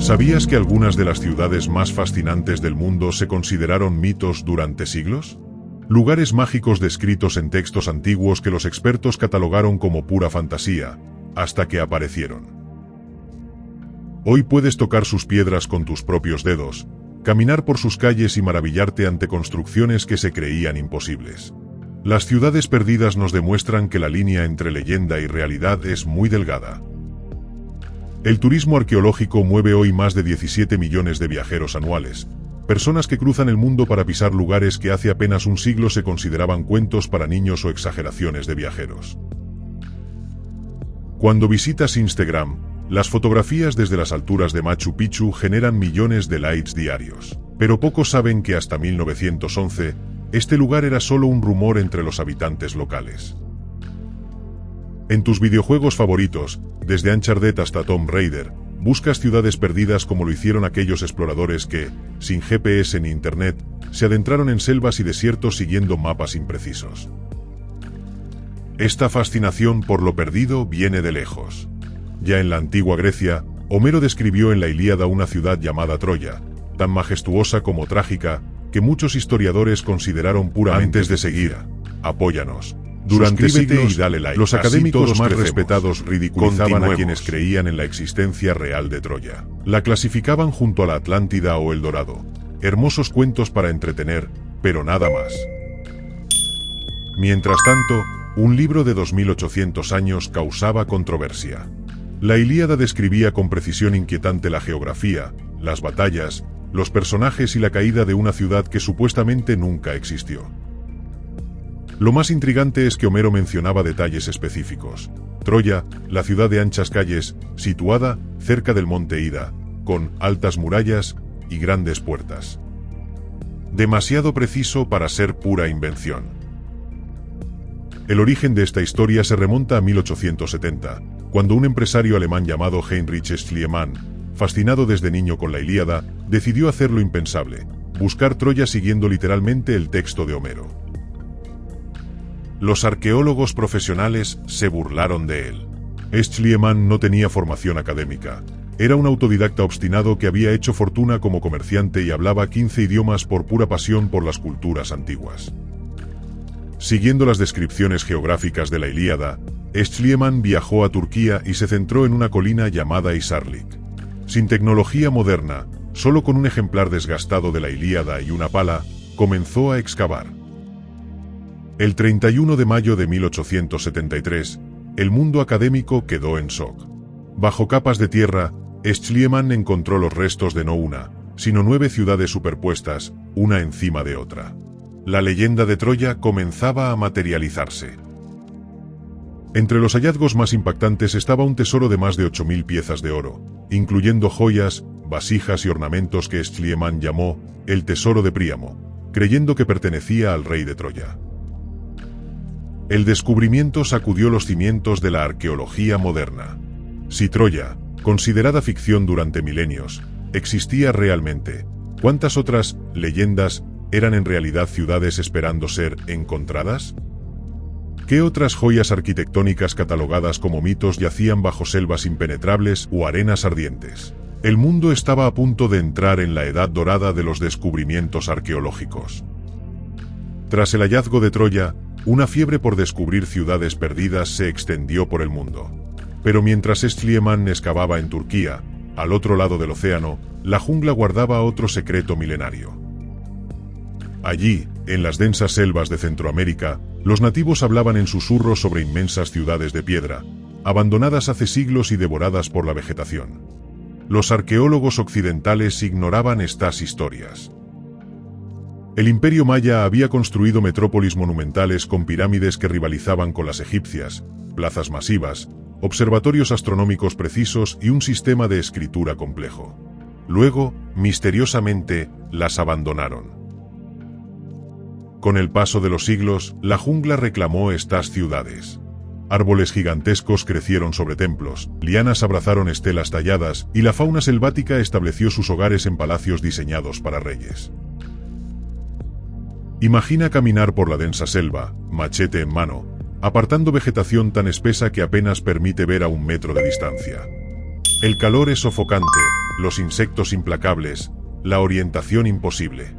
¿Sabías que algunas de las ciudades más fascinantes del mundo se consideraron mitos durante siglos? Lugares mágicos descritos en textos antiguos que los expertos catalogaron como pura fantasía, hasta que aparecieron. Hoy puedes tocar sus piedras con tus propios dedos, caminar por sus calles y maravillarte ante construcciones que se creían imposibles. Las ciudades perdidas nos demuestran que la línea entre leyenda y realidad es muy delgada. El turismo arqueológico mueve hoy más de 17 millones de viajeros anuales, personas que cruzan el mundo para pisar lugares que hace apenas un siglo se consideraban cuentos para niños o exageraciones de viajeros. Cuando visitas Instagram, las fotografías desde las alturas de Machu Picchu generan millones de likes diarios. Pero pocos saben que hasta 1911, este lugar era solo un rumor entre los habitantes locales. En tus videojuegos favoritos, desde Uncharted hasta Tomb Raider, buscas ciudades perdidas como lo hicieron aquellos exploradores que, sin GPS ni internet, se adentraron en selvas y desiertos siguiendo mapas imprecisos. Esta fascinación por lo perdido viene de lejos. Ya en la antigua Grecia, Homero describió en la Ilíada una ciudad llamada Troya, tan majestuosa como trágica, que muchos historiadores consideraron puramente. Antes de seguir, apóyanos. Durante siglos, y dale like. Los académicos más respetados ridiculizaban a quienes creían en la existencia real de Troya. La clasificaban junto a la Atlántida o El Dorado. Hermosos cuentos para entretener, pero nada más. Mientras tanto, un libro de 2800 años causaba controversia. La Ilíada describía con precisión inquietante la geografía, las batallas, los personajes y la caída de una ciudad que supuestamente nunca existió. Lo más intrigante es que Homero mencionaba detalles específicos. Troya, la ciudad de anchas calles, situada cerca del monte Ida, con altas murallas y grandes puertas. Demasiado preciso para ser pura invención. El origen de esta historia se remonta a 1870, cuando un empresario alemán llamado Heinrich Schliemann, fascinado desde niño con la Ilíada, decidió hacer lo impensable, buscar Troya siguiendo literalmente el texto de Homero. Los arqueólogos profesionales se burlaron de él. Schliemann no tenía formación académica. Era un autodidacta obstinado que había hecho fortuna como comerciante y hablaba 15 idiomas por pura pasión por las culturas antiguas. Siguiendo las descripciones geográficas de la Ilíada, Schliemann viajó a Turquía y se centró en una colina llamada Isarlik. Sin tecnología moderna, solo con un ejemplar desgastado de la Ilíada y una pala, comenzó a excavar. El 31 de mayo de 1873, el mundo académico quedó en shock. Bajo capas de tierra, Schliemann encontró los restos de no una, sino 9 ciudades superpuestas, una encima de otra. La leyenda de Troya comenzaba a materializarse. Entre los hallazgos más impactantes estaba un tesoro de más de 8000 piezas de oro, incluyendo joyas, vasijas y ornamentos que Schliemann llamó el tesoro de Príamo, creyendo que pertenecía al rey de Troya. El descubrimiento sacudió los cimientos de la arqueología moderna. Si Troya, considerada ficción durante milenios, existía realmente, ¿cuántas otras leyendas eran en realidad ciudades esperando ser encontradas? ¿Qué otras joyas arquitectónicas catalogadas como mitos yacían bajo selvas impenetrables o arenas ardientes? El mundo estaba a punto de entrar en la edad dorada de los descubrimientos arqueológicos. Tras el hallazgo de Troya, una fiebre por descubrir ciudades perdidas se extendió por el mundo. Pero mientras Schliemann excavaba en Turquía, al otro lado del océano, la jungla guardaba otro secreto milenario. Allí, en las densas selvas de Centroamérica, los nativos hablaban en susurros sobre inmensas ciudades de piedra, abandonadas hace siglos y devoradas por la vegetación. Los arqueólogos occidentales ignoraban estas historias. El Imperio Maya había construido metrópolis monumentales con pirámides que rivalizaban con las egipcias, plazas masivas, observatorios astronómicos precisos y un sistema de escritura complejo. Luego, misteriosamente, las abandonaron. Con el paso de los siglos, la jungla reclamó estas ciudades. Árboles gigantescos crecieron sobre templos, lianas abrazaron estelas talladas, y la fauna selvática estableció sus hogares en palacios diseñados para reyes. Imagina caminar por la densa selva, machete en mano, apartando vegetación tan espesa que apenas permite ver a 1 metro de distancia. El calor es sofocante, los insectos implacables, la orientación imposible.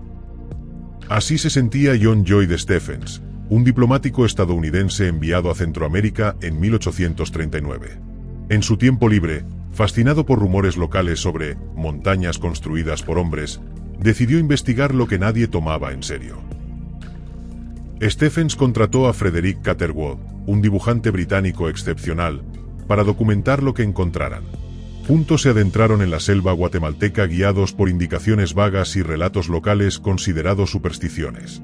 Así se sentía John Lloyd Stephens, un diplomático estadounidense enviado a Centroamérica en 1839. En su tiempo libre, fascinado por rumores locales sobre montañas construidas por hombres, decidió investigar lo que nadie tomaba en serio. Stephens contrató a Frederick Catherwood, un dibujante británico excepcional, para documentar lo que encontraran. Juntos se adentraron en la selva guatemalteca guiados por indicaciones vagas y relatos locales considerados supersticiones.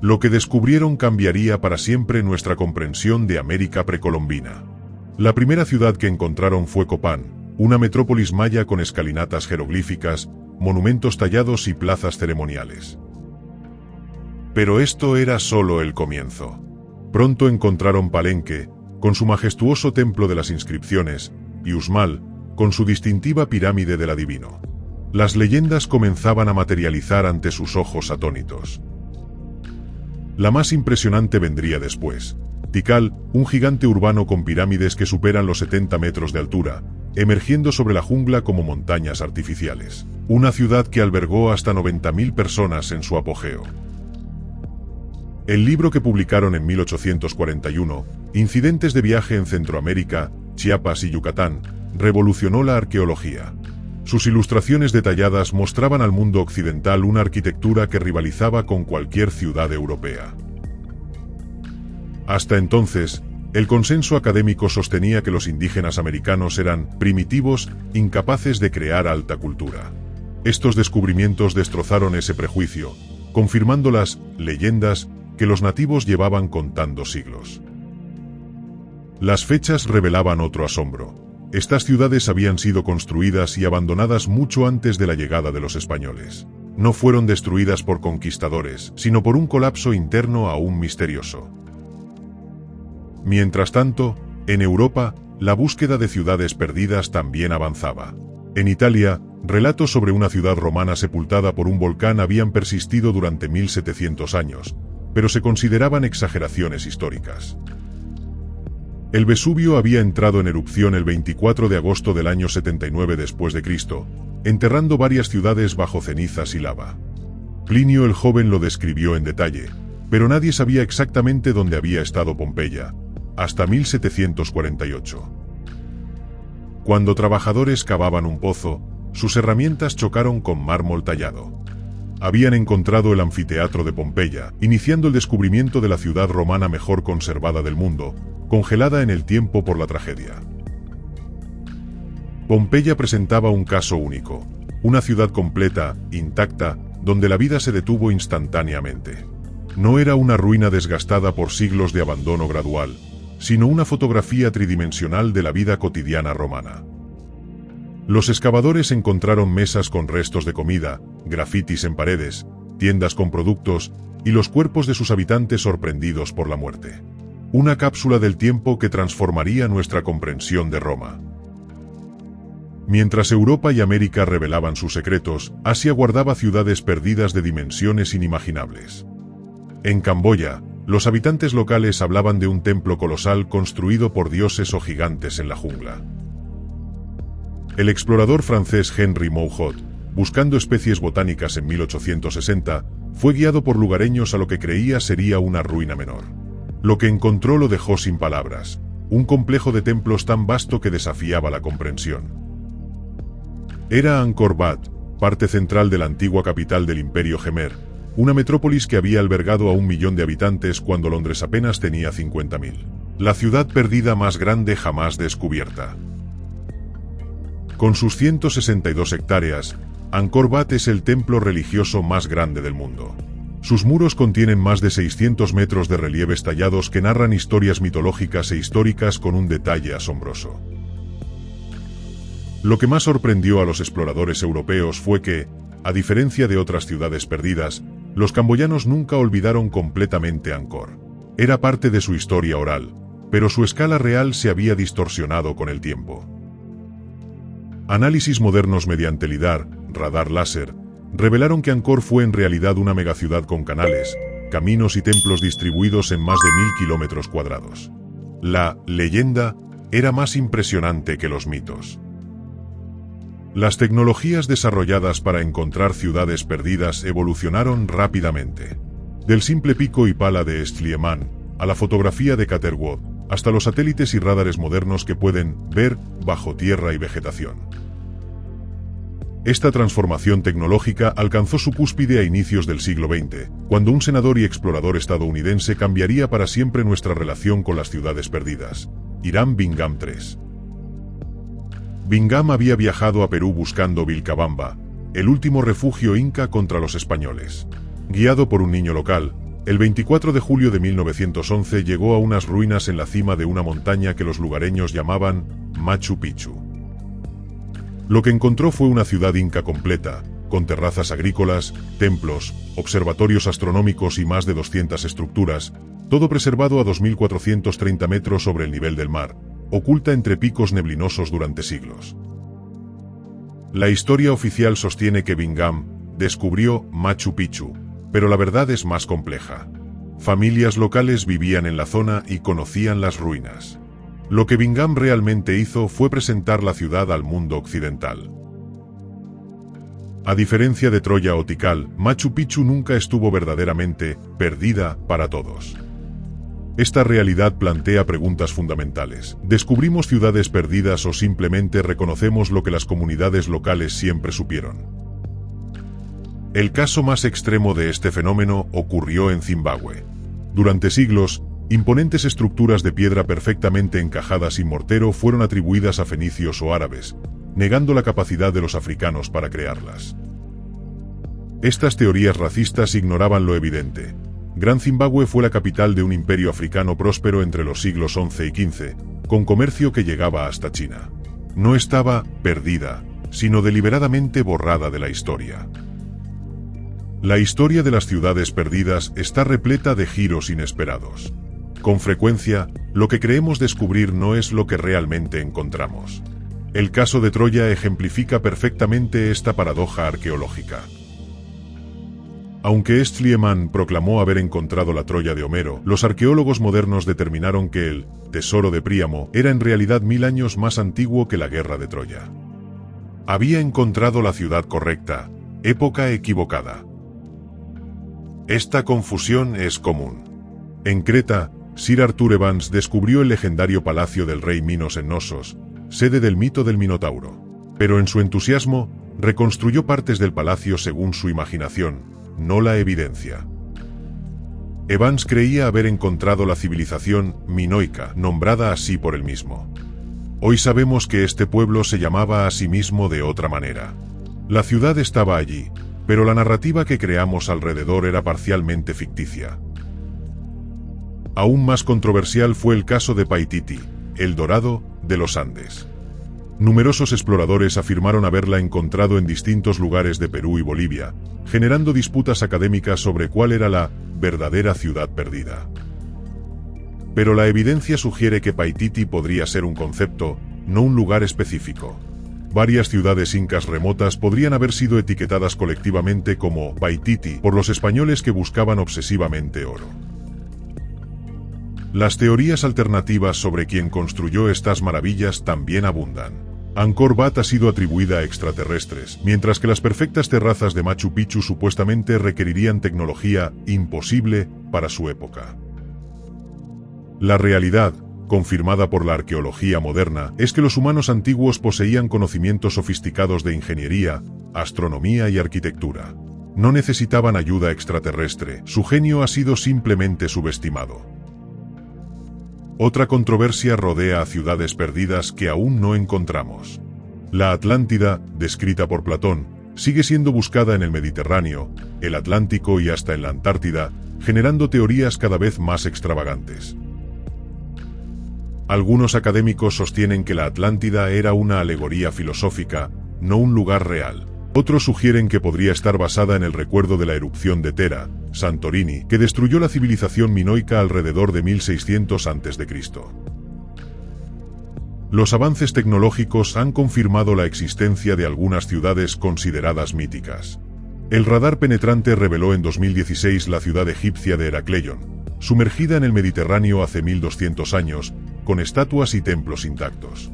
Lo que descubrieron cambiaría para siempre nuestra comprensión de América precolombina. La primera ciudad que encontraron fue Copán, una metrópolis maya con escalinatas jeroglíficas, monumentos tallados y plazas ceremoniales. Pero esto era solo el comienzo. Pronto encontraron Palenque, con su majestuoso templo de las inscripciones, y Uxmal, con su distintiva pirámide del adivino. Las leyendas comenzaban a materializar ante sus ojos atónitos. La más impresionante vendría después. Tikal, un gigante urbano con pirámides que superan los 70 metros de altura, emergiendo sobre la jungla como montañas artificiales. Una ciudad que albergó hasta 90.000 personas en su apogeo. El libro que publicaron en 1841, Incidentes de viaje en Centroamérica, Chiapas y Yucatán, revolucionó la arqueología. Sus ilustraciones detalladas mostraban al mundo occidental una arquitectura que rivalizaba con cualquier ciudad europea. Hasta entonces, el consenso académico sostenía que los indígenas americanos eran primitivos, incapaces de crear alta cultura. Estos descubrimientos destrozaron ese prejuicio, confirmando las leyendas que los nativos llevaban contando siglos. Las fechas revelaban otro asombro. Estas ciudades habían sido construidas y abandonadas mucho antes de la llegada de los españoles. No fueron destruidas por conquistadores, sino por un colapso interno aún misterioso. Mientras tanto, en Europa, la búsqueda de ciudades perdidas también avanzaba. En Italia, relatos sobre una ciudad romana sepultada por un volcán habían persistido durante 1700 años, pero se consideraban exageraciones históricas. El Vesubio había entrado en erupción el 24 de agosto del año 79 después de Cristo, enterrando varias ciudades bajo cenizas y lava. Plinio el Joven lo describió en detalle, pero nadie sabía exactamente dónde había estado Pompeya, hasta 1748. Cuando trabajadores cavaban un pozo, sus herramientas chocaron con mármol tallado. Habían encontrado el anfiteatro de Pompeya, iniciando el descubrimiento de la ciudad romana mejor conservada del mundo, congelada en el tiempo por la tragedia. Pompeya presentaba un caso único, una ciudad completa, intacta, donde la vida se detuvo instantáneamente. No era una ruina desgastada por siglos de abandono gradual, sino una fotografía tridimensional de la vida cotidiana romana. Los excavadores encontraron mesas con restos de comida, grafitis en paredes, tiendas con productos, y los cuerpos de sus habitantes sorprendidos por la muerte. Una cápsula del tiempo que transformaría nuestra comprensión de Roma. Mientras Europa y América revelaban sus secretos, Asia guardaba ciudades perdidas de dimensiones inimaginables. En Camboya, los habitantes locales hablaban de un templo colosal construido por dioses o gigantes en la jungla. El explorador francés Henry Mouhot, buscando especies botánicas en 1860, fue guiado por lugareños a lo que creía sería una ruina menor. Lo que encontró lo dejó sin palabras, un complejo de templos tan vasto que desafiaba la comprensión. Era Angkor Wat, parte central de la antigua capital del Imperio Jemer, una metrópolis que había albergado a 1 millón de habitantes cuando Londres apenas tenía 50.000. La ciudad perdida más grande jamás descubierta. Con sus 162 hectáreas, Angkor Wat es el templo religioso más grande del mundo. Sus muros contienen más de 600 metros de relieves tallados que narran historias mitológicas e históricas con un detalle asombroso. Lo que más sorprendió a los exploradores europeos fue que, a diferencia de otras ciudades perdidas, los camboyanos nunca olvidaron completamente Angkor. Era parte de su historia oral, pero su escala real se había distorsionado con el tiempo. Análisis modernos mediante LIDAR, radar láser, revelaron que Angkor fue en realidad una megaciudad con canales, caminos y templos distribuidos en más de 1000 kilómetros cuadrados. La leyenda era más impresionante que los mitos. Las tecnologías desarrolladas para encontrar ciudades perdidas evolucionaron rápidamente. Del simple pico y pala de Schliemann, a la fotografía de Catherwood, hasta los satélites y radares modernos que pueden ver bajo tierra y vegetación. Esta transformación tecnológica alcanzó su cúspide a inicios del siglo XX, cuando un senador y explorador estadounidense cambiaría para siempre nuestra relación con las ciudades perdidas. Hiram Bingham III. Bingham había viajado a Perú buscando Vilcabamba, el último refugio inca contra los españoles. Guiado por un niño local, el 24 de julio de 1911 llegó a unas ruinas en la cima de una montaña que los lugareños llamaban Machu Picchu. Lo que encontró fue una ciudad inca completa, con terrazas agrícolas, templos, observatorios astronómicos y más de 200 estructuras, todo preservado a 2.430 metros sobre el nivel del mar, oculta entre picos neblinosos durante siglos. La historia oficial sostiene que Bingham descubrió Machu Picchu, pero la verdad es más compleja. Familias locales vivían en la zona y conocían las ruinas. Lo que Bingham realmente hizo fue presentar la ciudad al mundo occidental. A diferencia de Troya o Tikal, Machu Picchu nunca estuvo verdaderamente perdida para todos. Esta realidad plantea preguntas fundamentales. ¿Descubrimos ciudades perdidas o simplemente reconocemos lo que las comunidades locales siempre supieron? El caso más extremo de este fenómeno ocurrió en Zimbabue. Durante siglos, imponentes estructuras de piedra perfectamente encajadas sin mortero fueron atribuidas a fenicios o árabes, negando la capacidad de los africanos para crearlas. Estas teorías racistas ignoraban lo evidente. Gran Zimbabue fue la capital de un imperio africano próspero entre los siglos XI y XV, con comercio que llegaba hasta China. No estaba perdida, sino deliberadamente borrada de la historia. La historia de las ciudades perdidas está repleta de giros inesperados. Con frecuencia, lo que creemos descubrir no es lo que realmente encontramos. El caso de Troya ejemplifica perfectamente esta paradoja arqueológica. Aunque Schliemann proclamó haber encontrado la Troya de Homero, los arqueólogos modernos determinaron que el tesoro de Príamo era en realidad 1000 años más antiguo que la guerra de Troya. Había encontrado la ciudad correcta, época equivocada. Esta confusión es común. En Creta, Sir Arthur Evans descubrió el legendario palacio del rey Minos en Knossos, sede del mito del Minotauro. Pero en su entusiasmo, reconstruyó partes del palacio según su imaginación, no la evidencia. Evans creía haber encontrado la civilización minoica, nombrada así por él mismo. Hoy sabemos que este pueblo se llamaba a sí mismo de otra manera. La ciudad estaba allí, pero la narrativa que creamos alrededor era parcialmente ficticia. Aún más controversial fue el caso de Paititi, el Dorado de los Andes. Numerosos exploradores afirmaron haberla encontrado en distintos lugares de Perú y Bolivia, generando disputas académicas sobre cuál era la verdadera ciudad perdida. Pero la evidencia sugiere que Paititi podría ser un concepto, no un lugar específico. Varias ciudades incas remotas podrían haber sido etiquetadas colectivamente como Paititi por los españoles que buscaban obsesivamente oro. Las teorías alternativas sobre quién construyó estas maravillas también abundan. Angkor Wat ha sido atribuida a extraterrestres, mientras que las perfectas terrazas de Machu Picchu supuestamente requerirían tecnología imposible para su época. La realidad, confirmada por la arqueología moderna, es que los humanos antiguos poseían conocimientos sofisticados de ingeniería, astronomía y arquitectura. No necesitaban ayuda extraterrestre, su genio ha sido simplemente subestimado. Otra controversia rodea a ciudades perdidas que aún no encontramos. La Atlántida, descrita por Platón, sigue siendo buscada en el Mediterráneo, el Atlántico y hasta en la Antártida, generando teorías cada vez más extravagantes. Algunos académicos sostienen que la Atlántida era una alegoría filosófica, no un lugar real. Otros sugieren que podría estar basada en el recuerdo de la erupción de Thera, Santorini, que destruyó la civilización minoica alrededor de 1600 a.C. Los avances tecnológicos han confirmado la existencia de algunas ciudades consideradas míticas. El radar penetrante reveló en 2016 la ciudad egipcia de Heracleion, sumergida en el Mediterráneo hace 1200 años, con estatuas y templos intactos.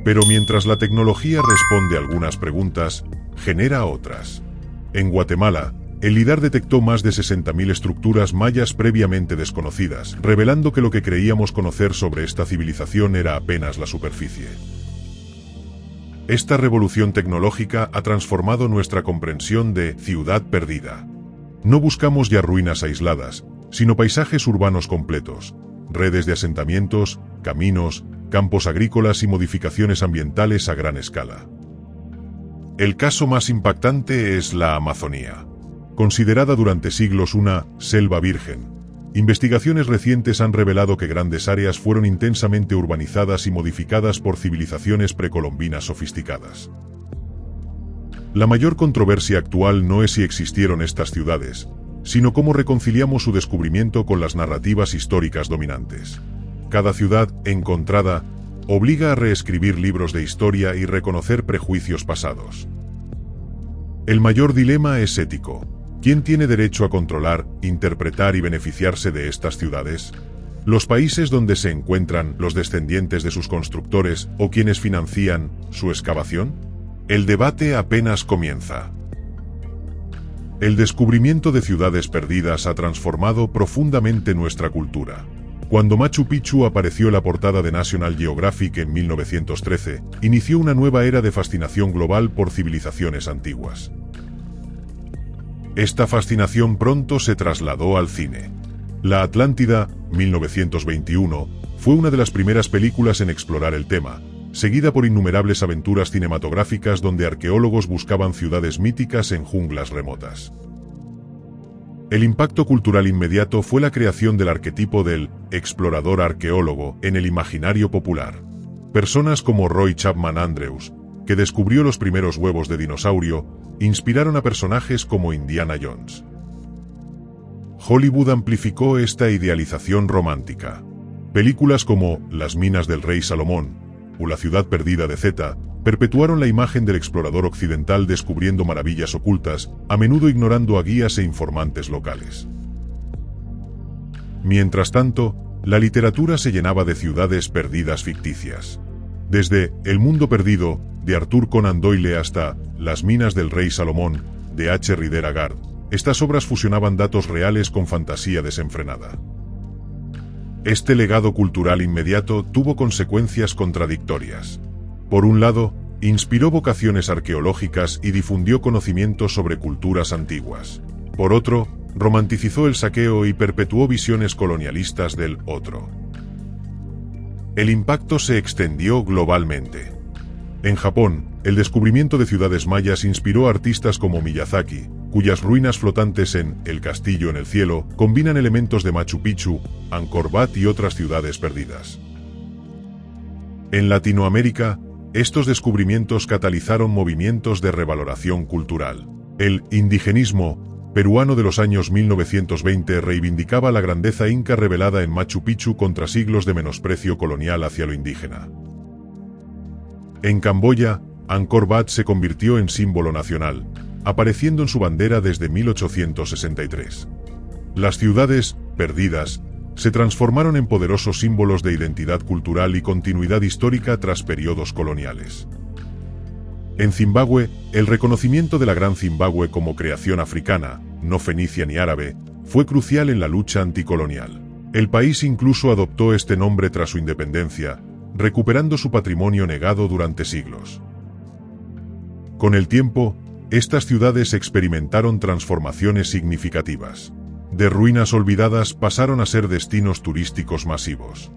Pero mientras la tecnología responde algunas preguntas, genera otras. En Guatemala, el LIDAR detectó más de 60.000 estructuras mayas previamente desconocidas, revelando que lo que creíamos conocer sobre esta civilización era apenas la superficie. Esta revolución tecnológica ha transformado nuestra comprensión de ciudad perdida. No buscamos ya ruinas aisladas, sino paisajes urbanos completos, redes de asentamientos, caminos, campos agrícolas y modificaciones ambientales a gran escala. El caso más impactante es la Amazonía. Considerada durante siglos una selva virgen, investigaciones recientes han revelado que grandes áreas fueron intensamente urbanizadas y modificadas por civilizaciones precolombinas sofisticadas. La mayor controversia actual no es si existieron estas ciudades, sino cómo reconciliamos su descubrimiento con las narrativas históricas dominantes. Cada ciudad encontrada obliga a reescribir libros de historia y reconocer prejuicios pasados. El mayor dilema es ético. ¿Quién tiene derecho a controlar, interpretar y beneficiarse de estas ciudades? ¿Los países donde se encuentran los descendientes de sus constructores o quienes financian su excavación? El debate apenas comienza. El descubrimiento de ciudades perdidas ha transformado profundamente nuestra cultura. Cuando Machu Picchu apareció en la portada de National Geographic en 1913, inició una nueva era de fascinación global por civilizaciones antiguas. Esta fascinación pronto se trasladó al cine. La Atlántida, 1921, fue una de las primeras películas en explorar el tema, seguida por innumerables aventuras cinematográficas donde arqueólogos buscaban ciudades míticas en junglas remotas. El impacto cultural inmediato fue la creación del arquetipo del explorador arqueólogo en el imaginario popular. Personas como Roy Chapman Andrews, que descubrió los primeros huevos de dinosaurio, inspiraron a personajes como Indiana Jones. Hollywood amplificó esta idealización romántica. Películas como Las minas del rey Salomón o La ciudad perdida de Zeta perpetuaron la imagen del explorador occidental descubriendo maravillas ocultas, a menudo ignorando a guías e informantes locales. Mientras tanto, la literatura se llenaba de ciudades perdidas ficticias. Desde El mundo perdido, de Arthur Conan Doyle hasta Las minas del rey Salomón, de H. Rider Haggard, estas obras fusionaban datos reales con fantasía desenfrenada. Este legado cultural inmediato tuvo consecuencias contradictorias. Por un lado, inspiró vocaciones arqueológicas y difundió conocimientos sobre culturas antiguas. Por otro, romanticizó el saqueo y perpetuó visiones colonialistas del otro. El impacto se extendió globalmente. En Japón, el descubrimiento de ciudades mayas inspiró a artistas como Miyazaki, cuyas ruinas flotantes en El castillo en el cielo combinan elementos de Machu Picchu, Angkor Wat y otras ciudades perdidas. En Latinoamérica, estos descubrimientos catalizaron movimientos de revaloración cultural. El indigenismo peruano de los años 1920 reivindicaba la grandeza inca revelada en Machu Picchu contra siglos de menosprecio colonial hacia lo indígena. En Camboya, Angkor Wat se convirtió en símbolo nacional, apareciendo en su bandera desde 1863. Las ciudades perdidas se transformaron en poderosos símbolos de identidad cultural y continuidad histórica tras periodos coloniales. En Zimbabue, el reconocimiento de la Gran Zimbabue como creación africana, no fenicia ni árabe, fue crucial en la lucha anticolonial. El país incluso adoptó este nombre tras su independencia, recuperando su patrimonio negado durante siglos. Con el tiempo, estas ciudades experimentaron transformaciones significativas. De ruinas olvidadas pasaron a ser destinos turísticos masivos.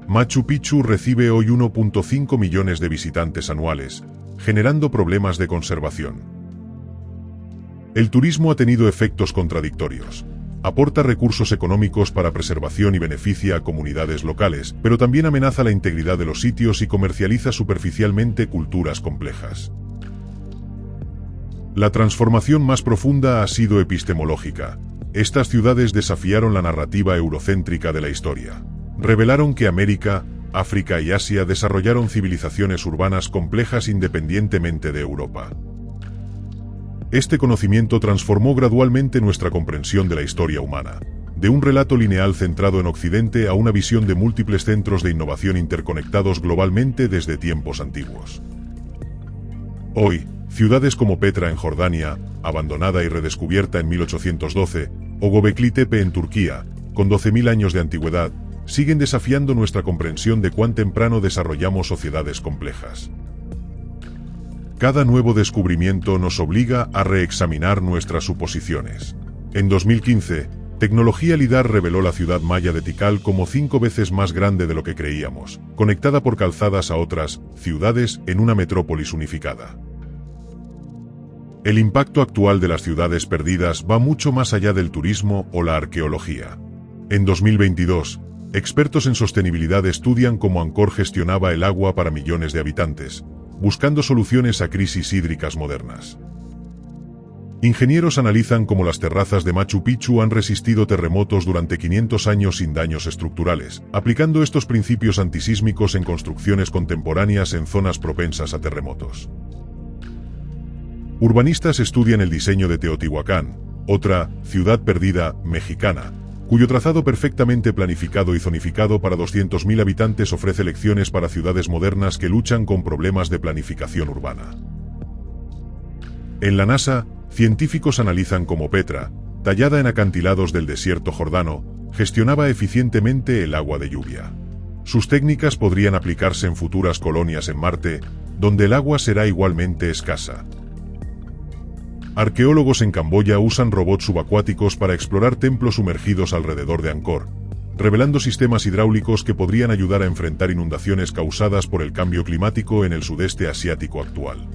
Machu Picchu recibe hoy 1.5 millones de visitantes anuales, generando problemas de conservación. El turismo ha tenido efectos contradictorios. Aporta recursos económicos para preservación y beneficia a comunidades locales, pero también amenaza la integridad de los sitios y comercializa superficialmente culturas complejas. La transformación más profunda ha sido epistemológica. Estas ciudades desafiaron la narrativa eurocéntrica de la historia. Revelaron que América, África y Asia desarrollaron civilizaciones urbanas complejas independientemente de Europa. Este conocimiento transformó gradualmente nuestra comprensión de la historia humana, de un relato lineal centrado en Occidente a una visión de múltiples centros de innovación interconectados globalmente desde tiempos antiguos. Hoy, ciudades como Petra en Jordania, abandonada y redescubierta en 1812, o Göbekli Tepe en Turquía, con 12.000 años de antigüedad, siguen desafiando nuestra comprensión de cuán temprano desarrollamos sociedades complejas. Cada nuevo descubrimiento nos obliga a reexaminar nuestras suposiciones. En 2015, tecnología LIDAR reveló la ciudad maya de Tikal como 5 veces más grande de lo que creíamos, conectada por calzadas a otras ciudades en una metrópolis unificada. El impacto actual de las ciudades perdidas va mucho más allá del turismo o la arqueología. En 2022, expertos en sostenibilidad estudian cómo Angkor gestionaba el agua para millones de habitantes, buscando soluciones a crisis hídricas modernas. Ingenieros analizan cómo las terrazas de Machu Picchu han resistido terremotos durante 500 años sin daños estructurales, aplicando estos principios antisísmicos en construcciones contemporáneas en zonas propensas a terremotos. Urbanistas estudian el diseño de Teotihuacán, otra ciudad perdida mexicana, cuyo trazado perfectamente planificado y zonificado para 200.000 habitantes ofrece lecciones para ciudades modernas que luchan con problemas de planificación urbana. En la NASA, científicos analizan cómo Petra, tallada en acantilados del desierto jordano, gestionaba eficientemente el agua de lluvia. Sus técnicas podrían aplicarse en futuras colonias en Marte, donde el agua será igualmente escasa. Arqueólogos en Camboya usan robots subacuáticos para explorar templos sumergidos alrededor de Angkor, revelando sistemas hidráulicos que podrían ayudar a enfrentar inundaciones causadas por el cambio climático en el sudeste asiático actual.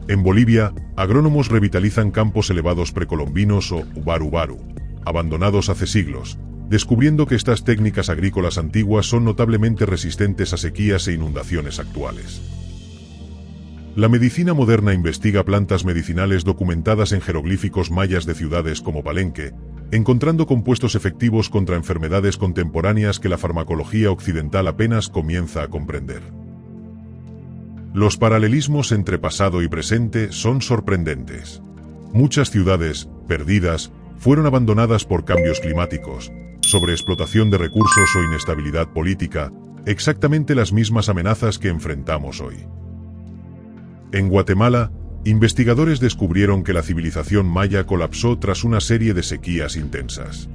En Bolivia, agrónomos revitalizan campos elevados precolombinos o ubaru-baru, abandonados hace siglos, descubriendo que estas técnicas agrícolas antiguas son notablemente resistentes a sequías e inundaciones actuales. La medicina moderna investiga plantas medicinales documentadas en jeroglíficos mayas de ciudades como Palenque, encontrando compuestos efectivos contra enfermedades contemporáneas que la farmacología occidental apenas comienza a comprender. Los paralelismos entre pasado y presente son sorprendentes. Muchas ciudades, perdidas, fueron abandonadas por cambios climáticos, sobreexplotación de recursos o inestabilidad política, exactamente las mismas amenazas que enfrentamos hoy. En Guatemala, investigadores descubrieron que la civilización maya colapsó tras una serie de sequías intensas.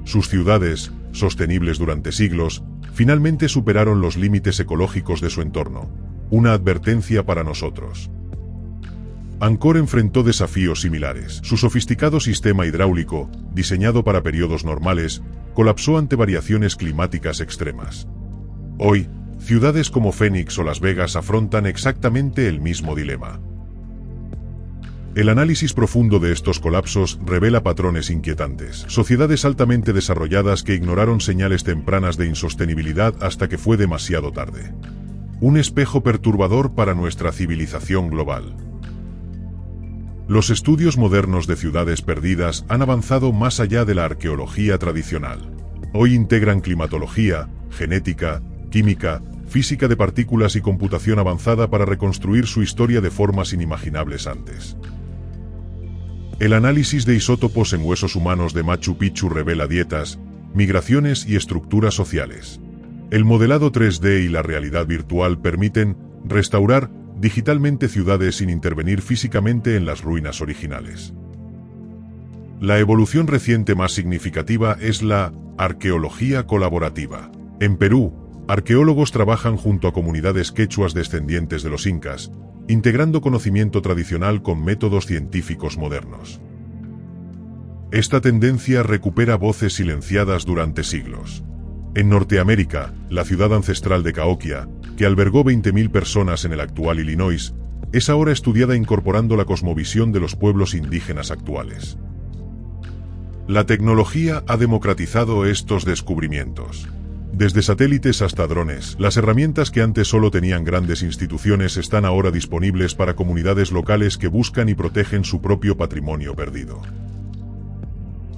Sus ciudades, sostenibles durante siglos, finalmente superaron los límites ecológicos de su entorno. Una advertencia para nosotros. Angkor enfrentó desafíos similares. Su sofisticado sistema hidráulico, diseñado para periodos normales, colapsó ante variaciones climáticas extremas. Hoy, ciudades como Phoenix o Las Vegas afrontan exactamente el mismo dilema. El análisis profundo de estos colapsos revela patrones inquietantes. Sociedades altamente desarrolladas que ignoraron señales tempranas de insostenibilidad hasta que fue demasiado tarde. Un espejo perturbador para nuestra civilización global. Los estudios modernos de ciudades perdidas han avanzado más allá de la arqueología tradicional. Hoy integran climatología, genética, química, física de partículas y computación avanzada para reconstruir su historia de formas inimaginables antes. El análisis de isótopos en huesos humanos de Machu Picchu revela dietas, migraciones y estructuras sociales. El modelado 3D y la realidad virtual permiten restaurar digitalmente ciudades sin intervenir físicamente en las ruinas originales. La evolución reciente más significativa es la arqueología colaborativa. En Perú, arqueólogos trabajan junto a comunidades quechuas descendientes de los incas, integrando conocimiento tradicional con métodos científicos modernos. Esta tendencia recupera voces silenciadas durante siglos. En Norteamérica, la ciudad ancestral de Cahokia, que albergó 20.000 personas en el actual Illinois, es ahora estudiada incorporando la cosmovisión de los pueblos indígenas actuales. La tecnología ha democratizado estos descubrimientos. Desde satélites hasta drones, las herramientas que antes solo tenían grandes instituciones están ahora disponibles para comunidades locales que buscan y protegen su propio patrimonio perdido.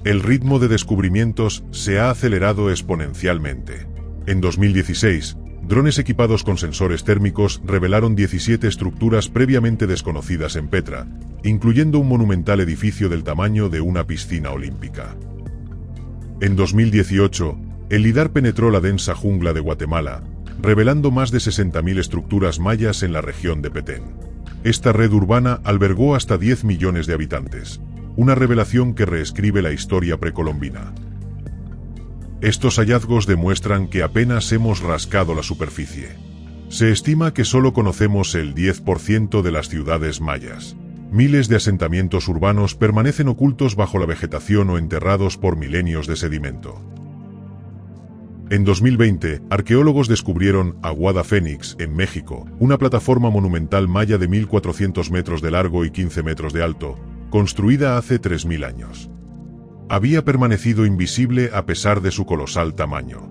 El ritmo de descubrimientos se ha acelerado exponencialmente. En 2016, drones equipados con sensores térmicos revelaron 17 estructuras previamente desconocidas en Petra, incluyendo un monumental edificio del tamaño de una piscina olímpica. En 2018, el LIDAR penetró la densa jungla de Guatemala, revelando más de 60.000 estructuras mayas en la región de Petén. Esta red urbana albergó hasta 10 millones de habitantes, una revelación que reescribe la historia precolombina. Estos hallazgos demuestran que apenas hemos rascado la superficie. Se estima que solo conocemos el 10% de las ciudades mayas. Miles de asentamientos urbanos permanecen ocultos bajo la vegetación o enterrados por milenios de sedimento. En 2020, arqueólogos descubrieron Aguada Fénix, en México, una plataforma monumental maya de 1.400 metros de largo y 15 metros de alto, construida hace 3.000 años. Había permanecido invisible a pesar de su colosal tamaño.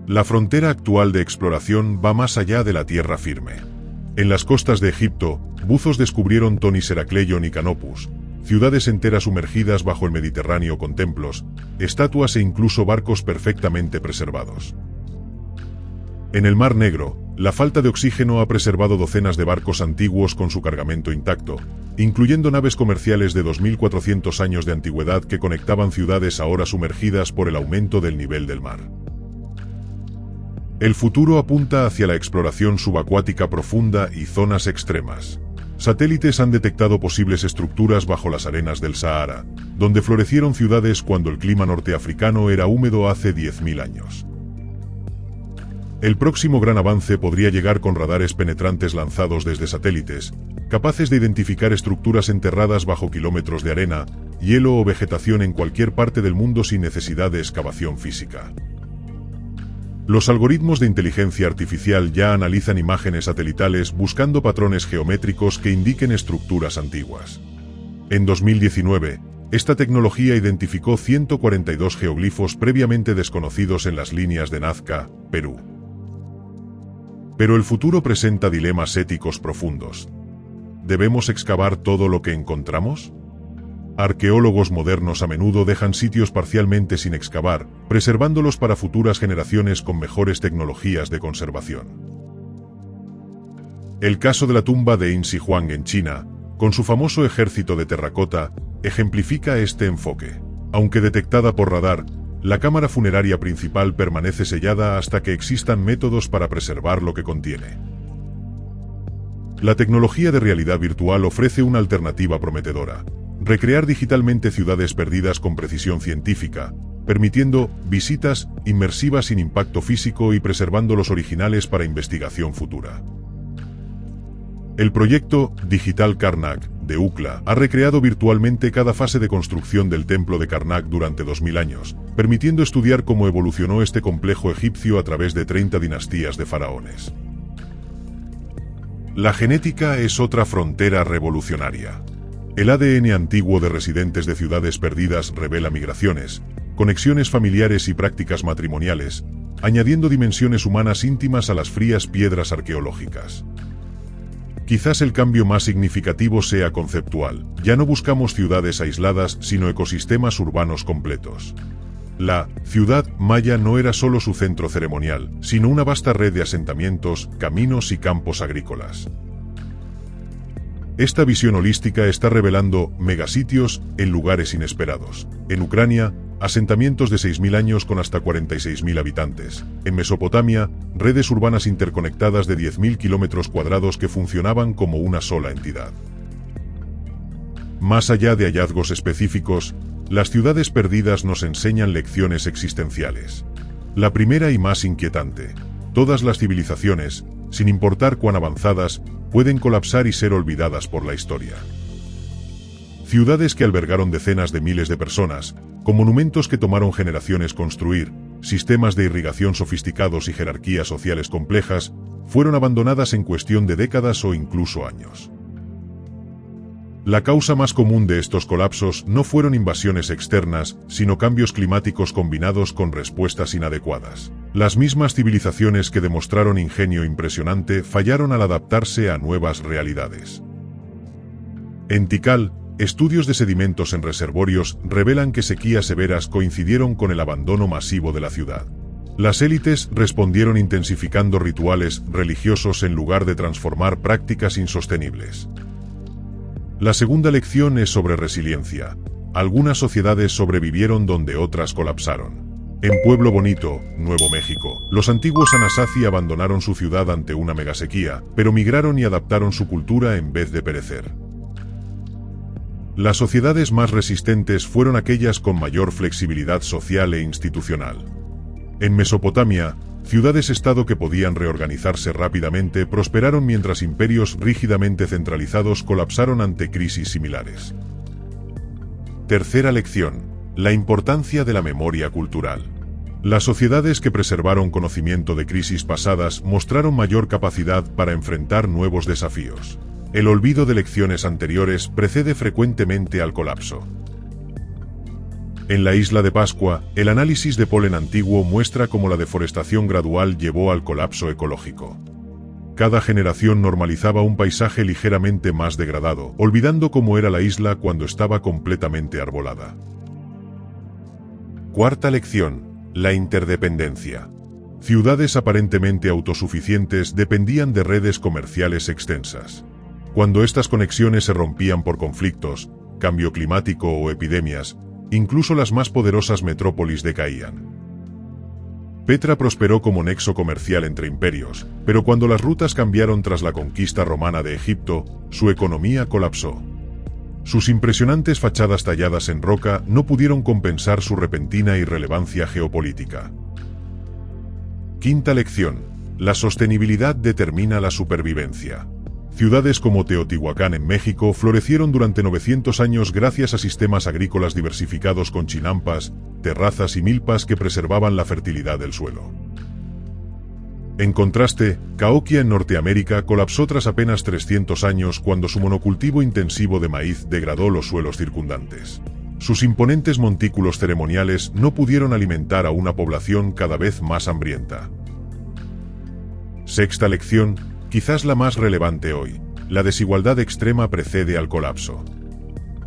La frontera actual de exploración va más allá de la tierra firme. En las costas de Egipto, buzos descubrieron Tonis Heracleion y Canopus, ciudades enteras sumergidas bajo el Mediterráneo con templos, estatuas e incluso barcos perfectamente preservados. En el Mar Negro, la falta de oxígeno ha preservado docenas de barcos antiguos con su cargamento intacto, incluyendo naves comerciales de 2.400 años de antigüedad que conectaban ciudades ahora sumergidas por el aumento del nivel del mar. El futuro apunta hacia la exploración subacuática profunda y zonas extremas. Satélites han detectado posibles estructuras bajo las arenas del Sahara, donde florecieron ciudades cuando el clima norteafricano era húmedo hace 10.000 años. El próximo gran avance podría llegar con radares penetrantes lanzados desde satélites, capaces de identificar estructuras enterradas bajo kilómetros de arena, hielo o vegetación en cualquier parte del mundo sin necesidad de excavación física. Los algoritmos de inteligencia artificial ya analizan imágenes satelitales buscando patrones geométricos que indiquen estructuras antiguas. En 2019, esta tecnología identificó 142 geoglifos previamente desconocidos en las líneas de Nazca, Perú. Pero el futuro presenta dilemas éticos profundos. ¿Debemos excavar todo lo que encontramos? Arqueólogos modernos a menudo dejan sitios parcialmente sin excavar, preservándolos para futuras generaciones con mejores tecnologías de conservación. El caso de la tumba de Insi Huang en China, con su famoso ejército de terracota, ejemplifica este enfoque. Aunque detectada por radar, la cámara funeraria principal permanece sellada hasta que existan métodos para preservar lo que contiene. La tecnología de realidad virtual ofrece una alternativa prometedora: recrear digitalmente ciudades perdidas con precisión científica, permitiendo visitas inmersivas sin impacto físico y preservando los originales para investigación futura. El proyecto Digital Karnak, de UCLA, ha recreado virtualmente cada fase de construcción del templo de Karnak durante 2000 años, permitiendo estudiar cómo evolucionó este complejo egipcio a través de 30 dinastías de faraones. La genética es otra frontera revolucionaria. El ADN antiguo de residentes de ciudades perdidas revela migraciones, conexiones familiares y prácticas matrimoniales, añadiendo dimensiones humanas íntimas a las frías piedras arqueológicas. Quizás el cambio más significativo sea conceptual. Ya no buscamos ciudades aisladas, sino ecosistemas urbanos completos. La ciudad maya no era solo su centro ceremonial, sino una vasta red de asentamientos, caminos y campos agrícolas. Esta visión holística está revelando megasitios en lugares inesperados. En Ucrania, asentamientos de 6.000 años con hasta 46.000 habitantes. En Mesopotamia, redes urbanas interconectadas de 10.000 kilómetros cuadrados que funcionaban como una sola entidad. Más allá de hallazgos específicos, las ciudades perdidas nos enseñan lecciones existenciales. La primera y más inquietante: todas las civilizaciones, sin importar cuán avanzadas, pueden colapsar y ser olvidadas por la historia. Ciudades que albergaron decenas de miles de personas, con monumentos que tomaron generaciones construir, sistemas de irrigación sofisticados y jerarquías sociales complejas, fueron abandonadas en cuestión de décadas o incluso años. La causa más común de estos colapsos no fueron invasiones externas, sino cambios climáticos combinados con respuestas inadecuadas. Las mismas civilizaciones que demostraron ingenio impresionante fallaron al adaptarse a nuevas realidades. En Tikal, estudios de sedimentos en reservorios revelan que sequías severas coincidieron con el abandono masivo de la ciudad. Las élites respondieron intensificando rituales religiosos en lugar de transformar prácticas insostenibles. La segunda lección es sobre resiliencia. Algunas sociedades sobrevivieron donde otras colapsaron. En Pueblo Bonito, Nuevo México, los antiguos Anasazi abandonaron su ciudad ante una megasequía, pero migraron y adaptaron su cultura en vez de perecer. Las sociedades más resistentes fueron aquellas con mayor flexibilidad social e institucional. En Mesopotamia, ciudades-estado que podían reorganizarse rápidamente prosperaron mientras imperios rígidamente centralizados colapsaron ante crisis similares. Tercera lección: la importancia de la memoria cultural. Las sociedades que preservaron conocimiento de crisis pasadas mostraron mayor capacidad para enfrentar nuevos desafíos. El olvido de lecciones anteriores precede frecuentemente al colapso. En la isla de Pascua, el análisis de polen antiguo muestra cómo la deforestación gradual llevó al colapso ecológico. Cada generación normalizaba un paisaje ligeramente más degradado, olvidando cómo era la isla cuando estaba completamente arbolada. Cuarta lección: la interdependencia. Ciudades aparentemente autosuficientes dependían de redes comerciales extensas. Cuando estas conexiones se rompían por conflictos, cambio climático o epidemias, incluso las más poderosas metrópolis decaían. Petra prosperó como nexo comercial entre imperios, pero cuando las rutas cambiaron tras la conquista romana de Egipto, su economía colapsó. Sus impresionantes fachadas talladas en roca no pudieron compensar su repentina irrelevancia geopolítica. Quinta lección: la sostenibilidad determina la supervivencia. Ciudades como Teotihuacán en México florecieron durante 900 años gracias a sistemas agrícolas diversificados con chinampas, terrazas y milpas que preservaban la fertilidad del suelo. En contraste, Cahokia en Norteamérica colapsó tras apenas 300 años cuando su monocultivo intensivo de maíz degradó los suelos circundantes. Sus imponentes montículos ceremoniales no pudieron alimentar a una población cada vez más hambrienta. Sexta lección, quizás la más relevante hoy: la desigualdad extrema precede al colapso.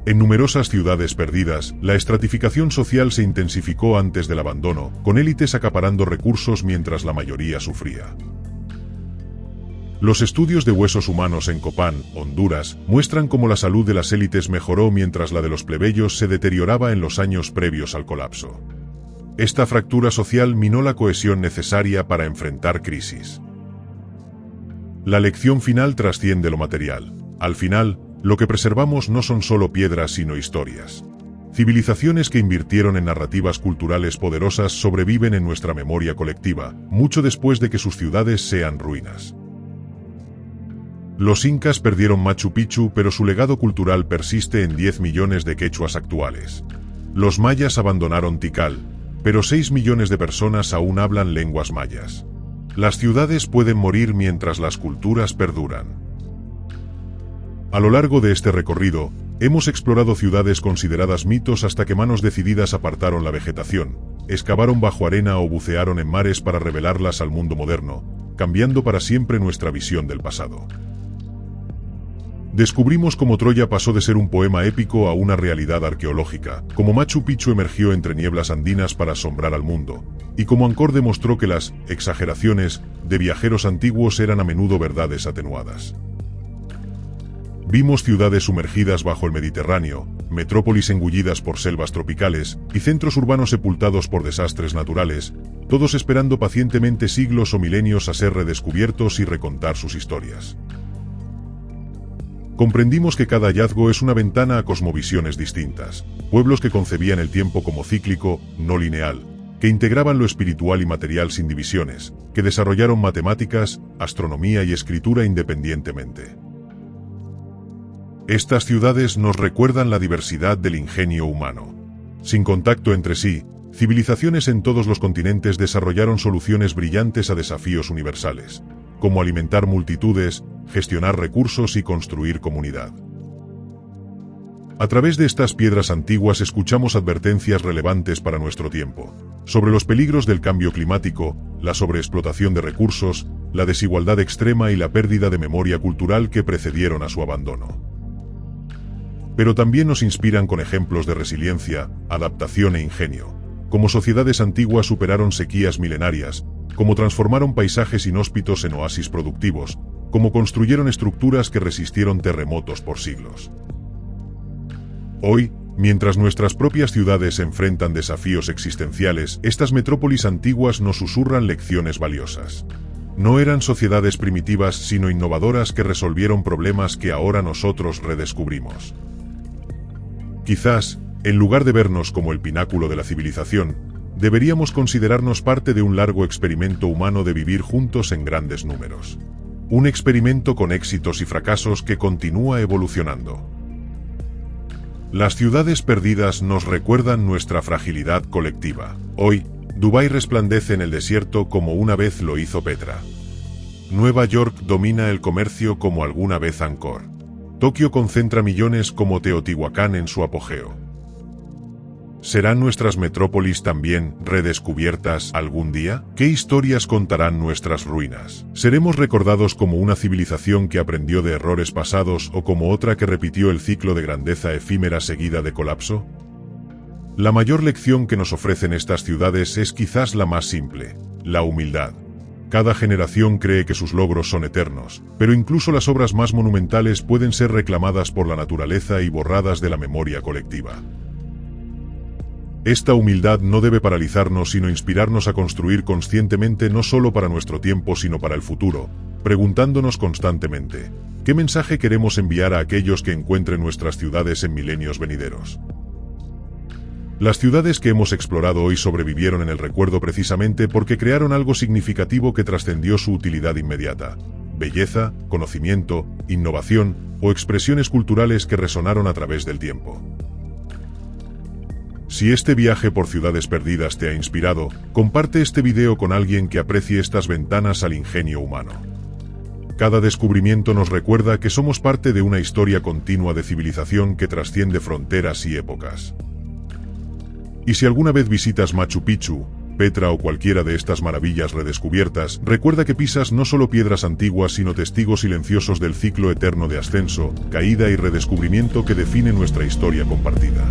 En numerosas ciudades perdidas, la estratificación social se intensificó antes del abandono, con élites acaparando recursos mientras la mayoría sufría. Los estudios de huesos humanos en Copán, Honduras, muestran cómo la salud de las élites mejoró mientras la de los plebeyos se deterioraba en los años previos al colapso. Esta fractura social minó la cohesión necesaria para enfrentar crisis. La lección final trasciende lo material. Al final, lo que preservamos no son solo piedras sino historias. Civilizaciones que invirtieron en narrativas culturales poderosas sobreviven en nuestra memoria colectiva, mucho después de que sus ciudades sean ruinas. Los incas perdieron Machu Picchu, pero su legado cultural persiste en 10 millones de quechuas actuales. Los mayas abandonaron Tikal, pero 6 millones de personas aún hablan lenguas mayas. Las ciudades pueden morir mientras las culturas perduran. A lo largo de este recorrido, hemos explorado ciudades consideradas mitos hasta que manos decididas apartaron la vegetación, excavaron bajo arena o bucearon en mares para revelarlas al mundo moderno, cambiando para siempre nuestra visión del pasado. Descubrimos cómo Troya pasó de ser un poema épico a una realidad arqueológica, cómo Machu Picchu emergió entre nieblas andinas para asombrar al mundo, y cómo Angkor demostró que las exageraciones de viajeros antiguos eran a menudo verdades atenuadas. Vimos ciudades sumergidas bajo el Mediterráneo, metrópolis engullidas por selvas tropicales, y centros urbanos sepultados por desastres naturales, todos esperando pacientemente siglos o milenios a ser redescubiertos y recontar sus historias. Comprendimos que cada hallazgo es una ventana a cosmovisiones distintas, pueblos que concebían el tiempo como cíclico, no lineal, que integraban lo espiritual y material sin divisiones, que desarrollaron matemáticas, astronomía y escritura independientemente. Estas ciudades nos recuerdan la diversidad del ingenio humano. Sin contacto entre sí, civilizaciones en todos los continentes desarrollaron soluciones brillantes a desafíos universales, como alimentar multitudes, gestionar recursos y construir comunidad. A través de estas piedras antiguas escuchamos advertencias relevantes para nuestro tiempo, sobre los peligros del cambio climático, la sobreexplotación de recursos, la desigualdad extrema y la pérdida de memoria cultural que precedieron a su abandono. Pero también nos inspiran con ejemplos de resiliencia, adaptación e ingenio, como sociedades antiguas superaron sequías milenarias, como transformaron paisajes inhóspitos en oasis productivos, como construyeron estructuras que resistieron terremotos por siglos. Hoy, Mientras nuestras propias ciudades enfrentan desafíos existenciales, estas metrópolis antiguas nos susurran lecciones valiosas. No eran sociedades primitivas, sino innovadoras que resolvieron problemas que ahora nosotros redescubrimos. Quizás, en lugar de vernos como el pináculo de la civilización, deberíamos considerarnos parte de un largo experimento humano de vivir juntos en grandes números. Un experimento con éxitos y fracasos que continúa evolucionando. Las ciudades perdidas nos recuerdan nuestra fragilidad colectiva. Hoy, Dubái resplandece en el desierto como una vez lo hizo Petra. Nueva York domina el comercio como alguna vez Angkor. Tokio concentra millones como Teotihuacán en su apogeo. ¿Serán nuestras metrópolis también redescubiertas algún día? ¿Qué historias contarán nuestras ruinas? ¿Seremos recordados como una civilización que aprendió de errores pasados o como otra que repitió el ciclo de grandeza efímera seguida de colapso? La mayor lección que nos ofrecen estas ciudades es quizás la más simple: la humildad. Cada generación cree que sus logros son eternos, pero incluso las obras más monumentales pueden ser reclamadas por la naturaleza y borradas de la memoria colectiva. Esta humildad no debe paralizarnos, sino inspirarnos a construir conscientemente no solo para nuestro tiempo sino para el futuro, preguntándonos constantemente: ¿qué mensaje queremos enviar a aquellos que encuentren nuestras ciudades en milenios venideros? Las ciudades que hemos explorado hoy sobrevivieron en el recuerdo precisamente porque crearon algo significativo que trascendió su utilidad inmediata: belleza, conocimiento, innovación o expresiones culturales que resonaron a través del tiempo. Si este viaje por ciudades perdidas te ha inspirado, comparte este video con alguien que aprecie estas ventanas al ingenio humano. Cada descubrimiento nos recuerda que somos parte de una historia continua de civilización que trasciende fronteras y épocas. Y si alguna vez visitas Machu Picchu, Petra o cualquiera de estas maravillas redescubiertas, recuerda que pisas no solo piedras antiguas sino testigos silenciosos del ciclo eterno de ascenso, caída y redescubrimiento que define nuestra historia compartida.